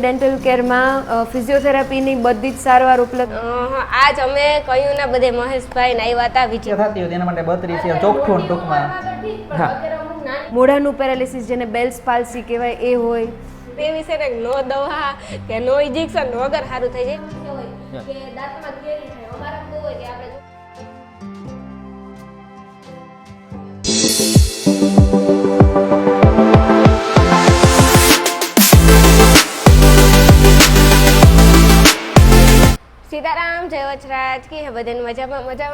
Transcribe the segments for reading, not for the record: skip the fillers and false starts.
Dental કેરમાં ફિઝિયોથેરાપીની બધી જ સારવાર ઉપલબ્ધ. આજ અમે કહ્યું ને બધે મહેશભાઈ ને આવ્યા હતા વિજય થતી હોય તેના માટે 32 ચોખ્ખું ટૂંકમાં મોઢાનું પેરાલિસિસ જેને બેલ્સ પાલ્સી કહેવાય એ હોય તે વિશે ને નો દવા કે નો ઇન્જેક્શન વગર સારું થઈ જાય કે દાંતમાં કેરી થાય અમારા બહુ હોય કે આપણે સીતારામ જય વચરાજ કી હે બધાને મજામાં મેડમ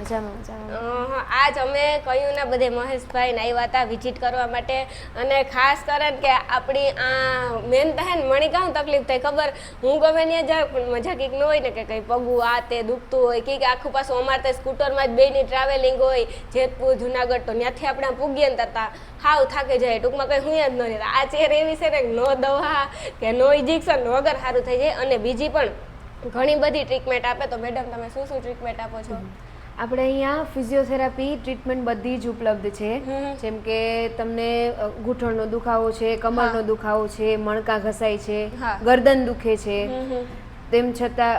મજામાં. આજ અમે કહ્યું ને બધે મહેશભાઈ ને આવ્યા હતા વિઝિટ કરવા માટે અને ખાસ કરીને કે આપણી આ મેન તો હે ને મને કાં તકલીફ થાય ખબર હું ગમે ત્યાં જાઉં પણ મજા કંઈક ન હોય ને કે કંઈ પગું આ તે દુખતું હોય કંઈક આખું પાછું અમારે તો સ્કૂટરમાં જ બેની ટ્રાવેલિંગ હોય જેતપુર જુનાગઢ તો ત્યાંથી આપણે પૂગીએ ને તરતા હાવ થાકી જાય ટૂંકમાં કંઈ હું જ ન રહેતા આ ચેર એવી છે ને નો દવા કે નો ઇન્જેક્શન વગર સારું થઈ જાય અને બીજી પણ ઘણી બધી ટ્રીટમેન્ટ આપે. તો મેડમ તમે શું શું ટ્રીટમેન્ટ આપો છો? આપણે અહીંયા ફિઝિયોથેરાપી ટ્રીટમેન્ટ બધી જ ઉપલબ્ધ છે. જેમ કે તમને ઘૂંટણનો દુખાવો છે, કમરનો દુખાવો છે, મણકા ઘસાય છે, ગરદન દુખે છે, તેમ છતાં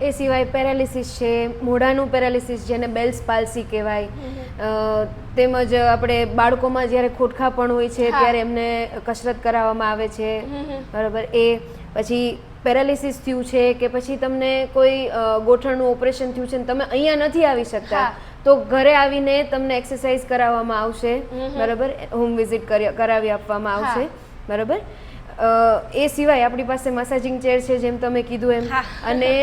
એ સિવાય પેરાલિસિસ છે, મોઢાનું પેરાલિસિસ જેને બેલ્સ પાલ્સી કહેવાય, તેમજ આપણે બાળકોમાં જ્યારે ખોટખાપણ હોય છે ત્યારે એમને કસરત કરાવવામાં આવે છે. બરાબર. એ પછી પેરાલિસિસ થયું છે કે પછી તમને કોઈ ગોઠણનું ઓપરેશન થયું છે ને તમે અહીંયા નથી આવી શકતા તો ઘરે આવીને તમને એક્સરસાઇઝ કરાવવામાં આવશે. બરાબર. હોમ વિઝિટ કરાવી આપવામાં આવશે. બરાબર. એ સિવાય આપણી પાસે મસાજિંગ ચેર છે જેમ તમે કીધું એમ. અને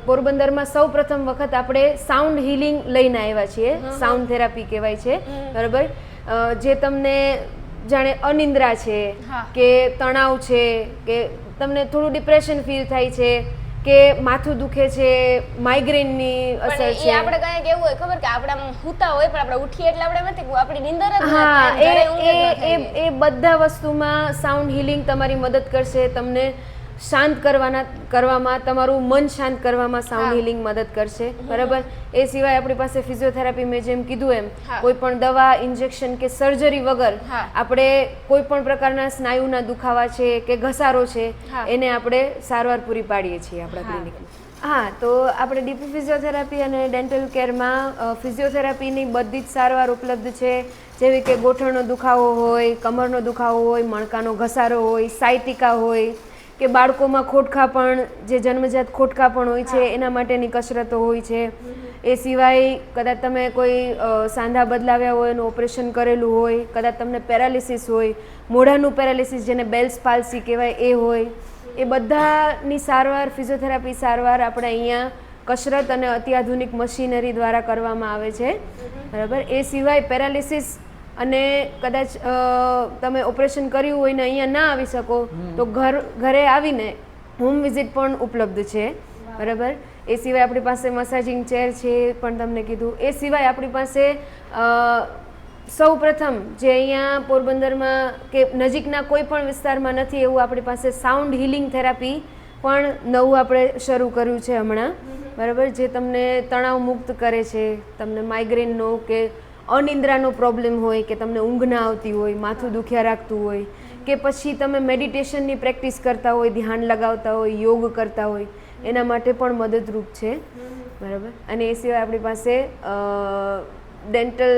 પોરબંદરમાં સૌ પ્રથમ વખત આપણે સાઉન્ડ હિલિંગ લઈને આવ્યા છીએ. સાઉન્ડ થેરાપી કહેવાય છે. બરાબર. જે તમને જાણે અનિંદ્રા છે કે તણાવ છે કે તમને થોડું ડિપ્રેશન ફીલ થાય છે કે માથું દુખે છે, માઇગ્રેનની અસર છે. આપણે કઈ કેવું હોય ખબર કે આપણે સૂતા હોય પણ આપણે ઉઠીએ એટલે આપણે નથી આપણી નીંદર જ હા એ બધા વસ્તુમાં સાઉન્ડ હિલિંગ તમારી મદદ કરશે. તમને શાંત કરવામાં તમારું મન શાંત કરવામાં સાઉન્ડ હિલિંગ મદદ કરશે. બરાબર. એ સિવાય આપણી પાસે ફિઝિયોથેરાપી મેં જેમ કીધું એમ કોઈ પણ દવા, ઇન્જેક્શન કે સર્જરી વગર આપણે કોઈ પણ પ્રકારના સ્નાયુના દુખાવા છે કે ઘસારો છે એને આપણે સારવાર પૂરી પાડીએ છીએ આપણા ક્લિનિકમાં. હા, તો આપણે ડીપી ફિઝિયોથેરાપી અને ડેન્ટલ કેરમાં ફિઝિયોથેરાપીની બધી જ સારવાર ઉપલબ્ધ છે. જેવી કે ગોઠણનો દુખાવો હોય, કમરનો દુખાવો હોય, મણકાનો ઘસારો હોય, સાયટિકા હોય કે બાળકોમાં ખોટખાપણ જે જન્મજાત ખોટખાપણ હોય છે એના માટેની કસરતો હોય છે. એ સિવાય કદાચ તમે કોઈ સાંધા બદલાવ્યા હોય એનું ઓપરેશન કરેલું હોય, કદાચ તમને પેરાલિસિસ હોય, મોઢાનું પેરાલિસિસ જેને બેલ્સ પાલ્સી કહેવાય એ હોય, એ બધાની સારવાર ફિઝિયોથેરાપી સારવાર આપણે અહીંયા કસરત અને અત્યાધુનિક મશીનરી દ્વારા કરવામાં આવે છે. બરાબર. એ સિવાય પેરાલિસિસ અને કદાચ તમે ઓપરેશન કર્યું હોય ને અહીંયા ના આવી શકો તો ઘરે આવીને હોમ વિઝિટ પણ ઉપલબ્ધ છે. બરાબર. એ સિવાય આપણી પાસે મસાજિંગ ચેર છે પણ તમને કીધું. એ સિવાય આપણી પાસે સૌ પ્રથમ જે અહીંયા પોરબંદરમાં કે નજીકના કોઈ પણ વિસ્તારમાં નથી એવું આપણી પાસે સાઉન્ડ હિલિંગ થેરાપી પણ નવું આપણે શરૂ કર્યું છે હમણાં. બરાબર. જે તમને તણાવ મુક્ત કરે છે. તમને માઇગ્રેનનો કે અનિંદ્રાનો પ્રોબ્લેમ હોય કે તમને ઊંઘ ના આવતી હોય, માથું દુખ્યા રાખતું હોય કે પછી તમે મેડિટેશનની પ્રેક્ટિસ કરતા હોય, ધ્યાન લગાવતા હોય, યોગ કરતા હોય, એના માટે પણ મદદરૂપ છે. બરાબર. અને એ સિવાય આપણી પાસે ડેન્ટલ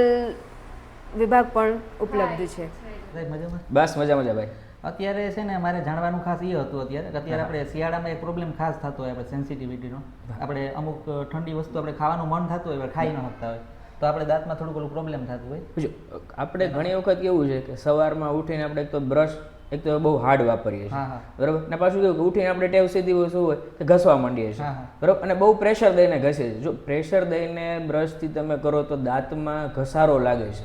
વિભાગ પણ ઉપલબ્ધ છે. બસ મજા ભાઈ. અત્યારે છે ને મારે જાણવાનું ખાસ એ હતું અત્યારે આપણે શિયાળામાં એક પ્રોબ્લેમ ખાસ થતો હોય આપણે સેન્સિટિવિટીનો. આપણે અમુક ઠંડી વસ્તુ આપણે ખાવાનું મન થતું હોય ખાઈ ન શકતા હોય તો આપણે દાંતમાં થોડું પેલું પ્રોબ્લેમ થતું હોય. આપણે ઘણી વખત કેવું છે કે સવારમાં ઉઠીને આપણે એક તો બ્રશ એક તો બહુ હાર્ડ વાપરીએ છીએ. બરાબર. ને પાછું કેવું ઉઠીને આપણે ટેવ સીધી શું હોય કે ઘસવા માંડીએ છીએ. બરાબર. અને બહુ પ્રેશર દઈને ઘસે છે. જો પ્રેશર દઈને બ્રશથી તમે કરો તો દાંતમાં ઘસારો લાગે છે.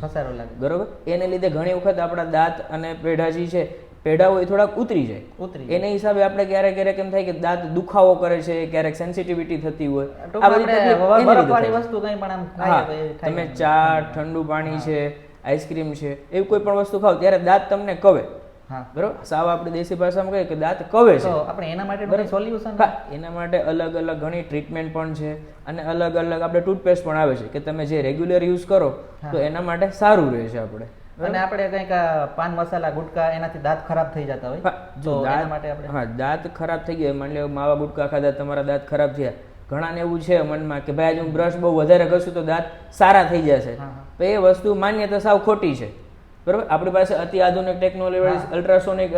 બરાબર. એને લીધે ઘણી વખત આપણા દાંત અને પેઢાજી છે પેઢા હોય થોડાક ઉતરી જાય. એને હિસાબે આપણે ક્યારેક એમ થાય કે દાંત દુખાવો કરે છે, ક્યારેક સેન્સિટિવિટી થતી હોય. આ બધી વસ્તુ કંઈ પણ તમે ચા, ઠંડુ પાણી છે, આઈસ્ક્રીમ છે, એવી કોઈ પણ વસ્તુ ખાવ ત્યારે દાંત તમને કવે. બરોબર. સાવ આપણી દેશી ભાષામાં કહીએ કે દાંત કવે છે. આપણે એના માટે સોલ્યુશન એના માટે અલગ અલગ ઘણી ટ્રીટમેન્ટ પણ છે અને અલગ અલગ આપણે ટૂથપેસ્ટ પણ આવે છે કે તમે જે રેગ્યુલર યુઝ કરો તો એના માટે સારું રહે છે આપણે. અને આપણે કંઈક પાન મસાલા ગુટકા એનાથી દાંત ખરાબ થઈ જતા હોય તો એના માટે આપણે હા દાંત ખરાબ થઈ ગયા, માની લો માવા ગુટકા ખાધા તમારા દાંત ખરાબ થયા, ઘણાને એવું છે મનમાં કે ભાઈ આજે હું બ્રશ બહુ વધારે ઘસું તો દાંત સારા થઈ જશે, તો એ વસ્તુ માન્યતા સાવ ખોટી છે. બરાબર, આપણી પાસે અતિ આધુનિક ટેકનોલોજી અલ્ટ્રાસોનિક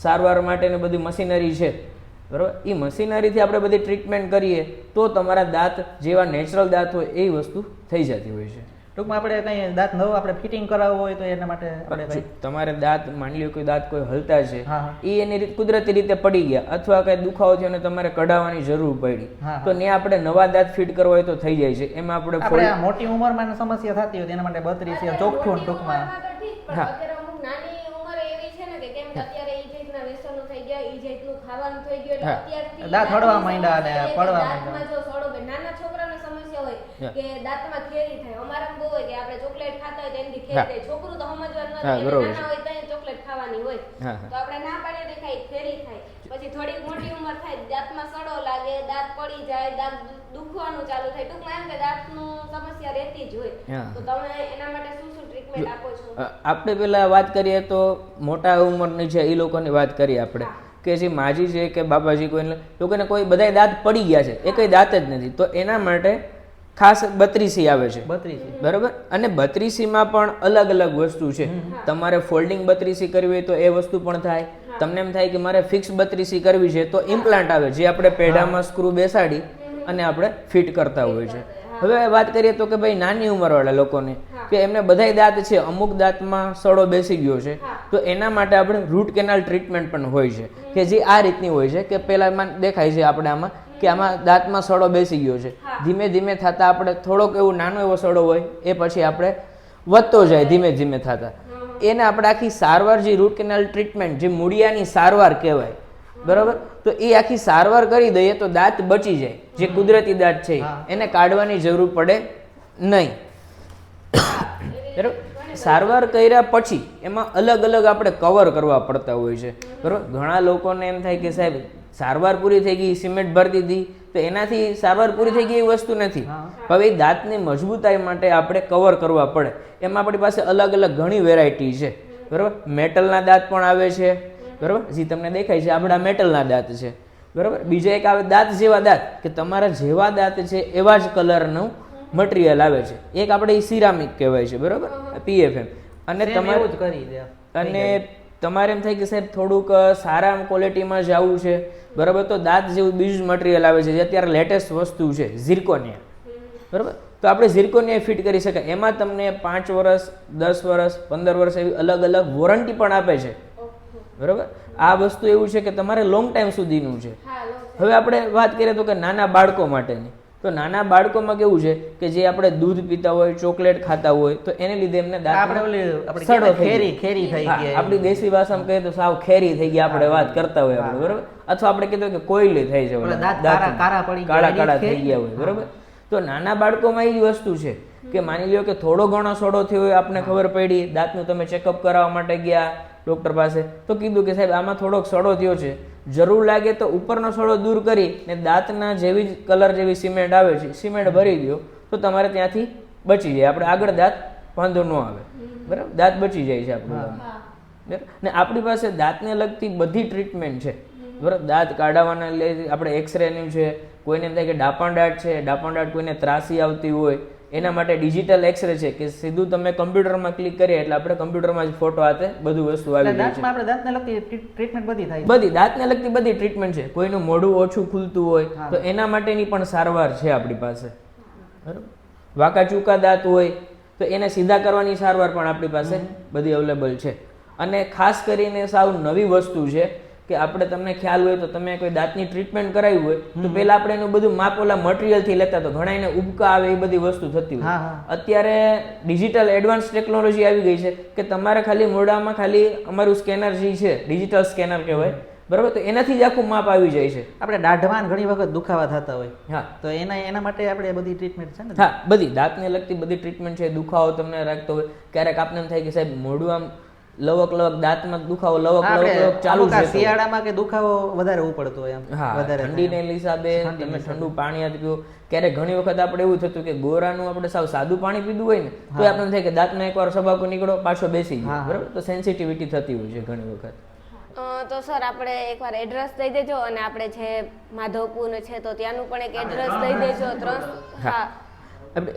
સારવાર માટેની બધી મશીનરી છે. બરાબર, એ મશીનરીથી આપણે બધી ટ્રીટમેન્ટ કરીએ તો તમારા દાંત જેવા નેચરલ દાંત હોય એ વસ્તુ થઈ જતી હોય છે. ટૂંકમાં આપણે કંઈ દાંત નવો આપણે ફિટિંગ કરાવવો હોય તો એના માટે આપણે તમારે દાંત માની લો કોઈ દાંત કોઈ હલતા છે એ એની કુદરતી રીતે પડી ગયા અથવા કઈ દુખાવો થયો અને તમારે કઢાવવાની જરૂર પડી તો ત્યાં આપણે નવા દાંત ફિટ કરવા હોય તો થઈ જાય છે. એમાં આપણે મોટી ઉંમરમાં સમસ્યા થતી હોય એના માટે 32 છે ચોખ્ઠું ટૂંકમાં. હા, અત્યારે અમુક નાની ઉંમર એવી છે ને કે કેમ કે અત્યારે ઈ જાતના વ્યસનો થઈ ગયા, ઈ જાતનું ખાવાનું થઈ ગયું એટલે અત્યારથી દાંત હળવા માંડ્યા અને પડવા દાંતમાં જો સડો બે નાના છોકરાને સમસ્યા હોય કે દાંતમાં ખેરી થાય. અમારામાં બહુ હોય કે આપણે ચોકલેટ ખાતા હોય તો એમથી ખેરી થાય. છોકરું તો સમજવાનું નથી, નાના હોય તો ચોકલેટ ખાવાની હોય તો આપણે ના પાડીએ તો ખાઈ ખેરી થાય. પછી થોડીક મોટી ઉંમર થાય દાંતમાં સડો લાગે, દાંત પડી જાય, દાંત દુખવાનું ચાલુ થાય. ટૂંકમાં એમ કે દાંતનું સમસ્યા રહેતી જ હોય. તો તમે એના માટે શું શું ટ્રીટમેન્ટ આપો છો? આપણે પેલા વાત કરીએ તો મોટા ઉંમરની છે એ લોકોની વાત કરીએ આપણે કે જે માજી છે કે બાબાજી કોઈ લોકોને કોઈ બધા દાંત પડી ગયા છે એ કઈ દાંત જ નથી, તો એના માટે ખાસ 32 આવે છે. 32 બરાબર, અને 32 માં પણ અલગ અલગ વસ્તુ છે. તમારે ફોલ્ડિંગ 32 કરવી હોય તો એ વસ્તુ પણ થાય. તમને એમ થાય કે મારે ફિક્સ 32 કરવી છે તો ઇમ્પ્લાન્ટ આવે જે આપણે પેઢામાં સ્ક્રૂ બેસાડી અને આપણે ફિટ કરતા હોય છે. હવે વાત કરીએ તો કે ભાઈ નાની ઉંમરવાળા લોકોને કે એમને બધાય દાંત છે, અમુક દાંતમાં સડો બેસી ગયો છે તો એના માટે આપણે રૂટ કેનાલ ટ્રીટમેન્ટ પણ હોય છે કે જે આ રીતની હોય છે કે પહેલાં દેખાય છે આપણે આમાં કે આમાં દાંતમાં સડો બેસી ગયો છે, ધીમે ધીમે થતાં આપણે થોડોક એવો નાનો એવો સડો હોય એ પછી આપણે વધતો જાય ધીમે ધીમે થતાં એને આપણે આખી સારવાર જે રૂટ કેનાલ ટ્રીટમેન્ટ જે મૂળિયાની સારવાર કહેવાય. બરાબર, તો એ આખી સારવાર કરી દઈએ તો દાંત બચી જાય. જે કુદરતી દાંત છે એને કાઢવાની જરૂર પડે નહીં. બરાબર, સારવાર કર્યા પછી એમાં અલગ અલગ આપણે કવર કરવા પડતા હોય છે. બરાબર, ઘણા લોકોને એમ થાય કે સાહેબ સારવાર પૂરી થઈ ગઈ, સિમેન્ટ ભરી દીધી તો એનાથી સારવાર પૂરી થઈ ગઈ એ વસ્તુ નથી. હવે એ દાંતની મજબૂતાઈ માટે આપણે કવર કરવા પડે. એમાં આપણી પાસે અલગ અલગ ઘણી વેરાયટી છે. બરાબર, મેટલના દાંત પણ આવે છે. બરાબર, જે તમને દેખાય છે આપણા મેટલના દાંત છે. બરાબર, બીજા એક આવે દાંત જેવા દાંત કે તમારા જેવા દાંત છે એવા જ કલરનું મટીરિયલ આવે છે. એક આપણે સિરામિક કહેવાય છે. બરાબર, PFM. અને તમારે એમ થાય કે સાહેબ થોડુંક સારા ક્વોલિટીમાં જવું છે, બરાબર, તો દાંત જેવું બીજું મટીરિયલ આવે છે જે અત્યારે લેટેસ્ટ વસ્તુ છે ઝિર્કોનિયા. બરાબર, તો આપણે ઝિર્કોનિયા ફિટ કરી શકાય. એમાં તમને 5 વર્ષ 10 વર્ષ 15 વર્ષ એવી અલગ અલગ વોરંટી પણ આપે છે. બરાબર, આ વસ્તુ એવું છે કે તમારે લોંગ ટાઈમ સુધીનું છે. હવે આપણે વાત કરીએ તો કે નાના બાળકો માટેની, તો નાના બાળકોમાં કેવું છે કે જે આપણે દૂધ પીતા હોય, ચોકલેટ ખાતા હોય તો એને લીધે એમને દાંત ખેરી થઈ ગઈ. આપણી દેશી ભાષામાં કહીએ તો સાવ ખેરી થઈ ગયા આપણે વાત કરતા હોય આપણે. બરાબર, અથવા આપણે કીધું કે કોયલી થઈ જાય, કાળા કાળા થઈ ગયા હોય. બરાબર, તો નાના બાળકોમાં એ જ વસ્તુ છે કે માની લ્યો કે થોડો ઘણો સડો થયો હોય, આપને ખબર પડી, દાંતનું તમે ચેકઅપ કરાવવા માટે ગયા ડોક્ટર પાસે તો કીધું કે સાહેબ આમાં થોડોક સડો થયો છે, જરૂર લાગે તો ઉપરનો સડો દૂર કરી ને દાંતના જેવી જ કલર જેવી સિમેન્ટ આવે છે સિમેન્ટ ભરી દો તો તમારે ત્યાંથી બચી જાય. આપણે આગળ દાંત વાંધો ન આવે. બરાબર, દાંત બચી જાય છે આપણું. બરાબર, ને આપણી પાસે દાંતને લગતી બધી ટ્રીટમેન્ટ છે. બરાબર, દાંત કાઢવાના લે આપણે એક્સરેનું છે, કોઈને એમ થાય કે ડાપણ દાંત છે, ડાપણ દાંત કોઈને ત્રાસી આવતી હોય એના માટે ડિજિટલ એક્સરે છે કે સીધું તમે કમ્પ્યુટરમાં ક્લિક કરીએ એટલે આપણે કમ્પ્યુટરમાં જ ફોટો હાથે બધું વસ્તુ આવી જાય છે. આપણે દાંતને લગતી ટ્રીટમેન્ટ બધી થાય, બધી દાંતને લગતી બધી ટ્રીટમેન્ટ છે. કોઈનું મોઢું ઓછું ખુલતું હોય તો એના માટેની પણ સારવાર છે આપણી પાસે. બરાબર, વાંકા ચૂકા દાંત હોય તો એને સીધા કરવાની સારવાર પણ આપણી પાસે બધી અવેલેબલ છે. અને ખાસ કરીને સાવ નવી વસ્તુ છે કે આપણે તમને ખ્યાલ હોય તો તમે કોઈ દાંતની ટ્રીટમેન્ટ કરાવી હોય તો પહેલા આપણે એનું બધું માપ ઓલા મટીરિયલથી લેતા તો ઘણા એને ઉબકા આવે એ બધી વસ્તુ થતી હોય. અત્યારે ડિજિટલ એડવાન્સ ટેકનોલોજી આવી ગઈ છે કે તમારે ખાલી મોઢામાં ખાલી અમારું સ્કેનર જે છે ડિજિટલ સ્કેનર કહેવાય. બરાબર, તો એનાથી જ આખું માપ આવી જાય છે. આપણે દાઢવાન ઘણી વખત દુખાવા થતા હોય, હા, તો એના માટે આપણે બધી ટ્રીટમેન્ટ છે ને. હા, બધી દાંતને લગતી બધી ટ્રીટમેન્ટ છે. દુખાવો તમને રાખતો હોય, ક્યારેક આપને એમ થાય કે સાહેબ મોઢું આમ લવક દાંતમાં દુખાવો લવક ચાલુ અમુક આ છે શિયાળામાં કે દુખાવો વધારે ઉપડતો હોય એમ હા વધારે ઠંડીને હિસાબે તમે ઠંડુ પાણી આજ પીવો ક્યારેક ઘણી વખત આપણે એવું થતું કે ગોરાનું આપણે સાવ સાદું પાણી પીધું હોય ને તો આપણને થાય કે દાંતમાં એકવાર સબાકો નીકળો પાછો બેસી ગયો બરાબર તો સેન્સિટિવિટી થતી હોય છે ઘણી વખત તો સર આપણે એકવાર એડ્રેસ દઈ દેજો અને આપણે જે માધવપુર છે તો ત્યાંનું પણ એક એડ્રેસ દઈ દેજો 3 હા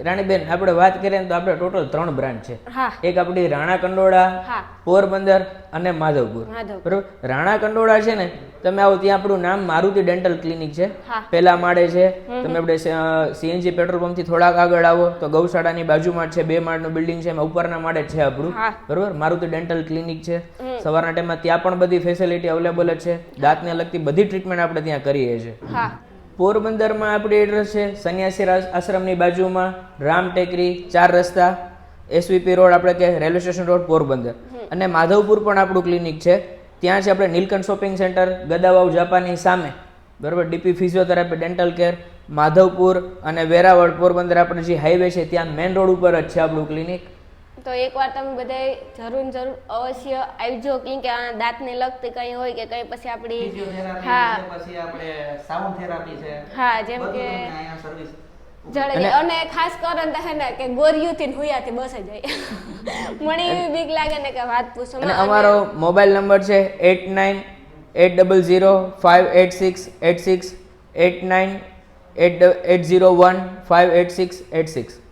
રાણીબેન આપણે વાત કરીએ ને તો આપણે ટોટલ 3 બ્રાન્ચ છે હા એક આપણી રાણા કંડોળા હા પોરબંદર અને માધવપુર બરોબર રાણા કંડોળા છે ને તમે આવો ત્યાં આપણું નામ મારુતિ ડેન્ટલ ક્લિનિક છે હા. પહેલા માળે છે તમે આપણે સીએનજી પેટ્રોલ પંપ થી થોડાક આગળ આવો તો ગૌશાળાની બાજુમાં જ છે 2 માળનું બિલ્ડિંગ છે એમાં ઉપરના માળે જ છે આપણું હા. બરોબર મારુતિ ડેન્ટલ ક્લિનિક છે સવારના ટાઈમમાં ત્યાં પણ બધી ફેસિલિટી અવેલેબલ જ છે દાંતને લગતી બધી ટ્રીટમેન્ટ આપણે ત્યાં કરીએ છીએ હા પોરબંદરમાં આપણી એડ્રેસ છે સન્યાસી આશ્રમની બાજુમાં રામ ટેકરી 4 રસ્તા એસવીપી રોડ આપણે કે રેલવે સ્ટેશન રોડ પોરબંદર અને માધવપુર પણ આપણું ક્લિનિક છે ત્યાં છે આપણે નીલકંઠ શોપિંગ સેન્ટર ગદાવાવ જાપાની સામે બરોબર DP physiotherapy dental care Madhavpur અને વેરાવળ પોરબંદર આપણે જે હાઈવે છે ત્યાં મેઇન રોડ ઉપર જ છે આપણું ક્લિનિક તો એકવાર તમે બધાય જરૂર અવશ્ય આવજો કેમ કે આ દાંતને લગતી કંઈ હોય કે કંઈ પછી આપણી હા પછી આપણે સાઉન્ડ થેરાપી છે હા જેમ કે અહીંયા સર્વિસ જડે અને ખાસ કરીને તો હે ને કે ગોરિયુથી ને હુયાથી બસ જાય મને એવી બીક લાગે ને કે વાત પૂછો અને અમારો મોબાઈલ નંબર છે 8980058686 8980158686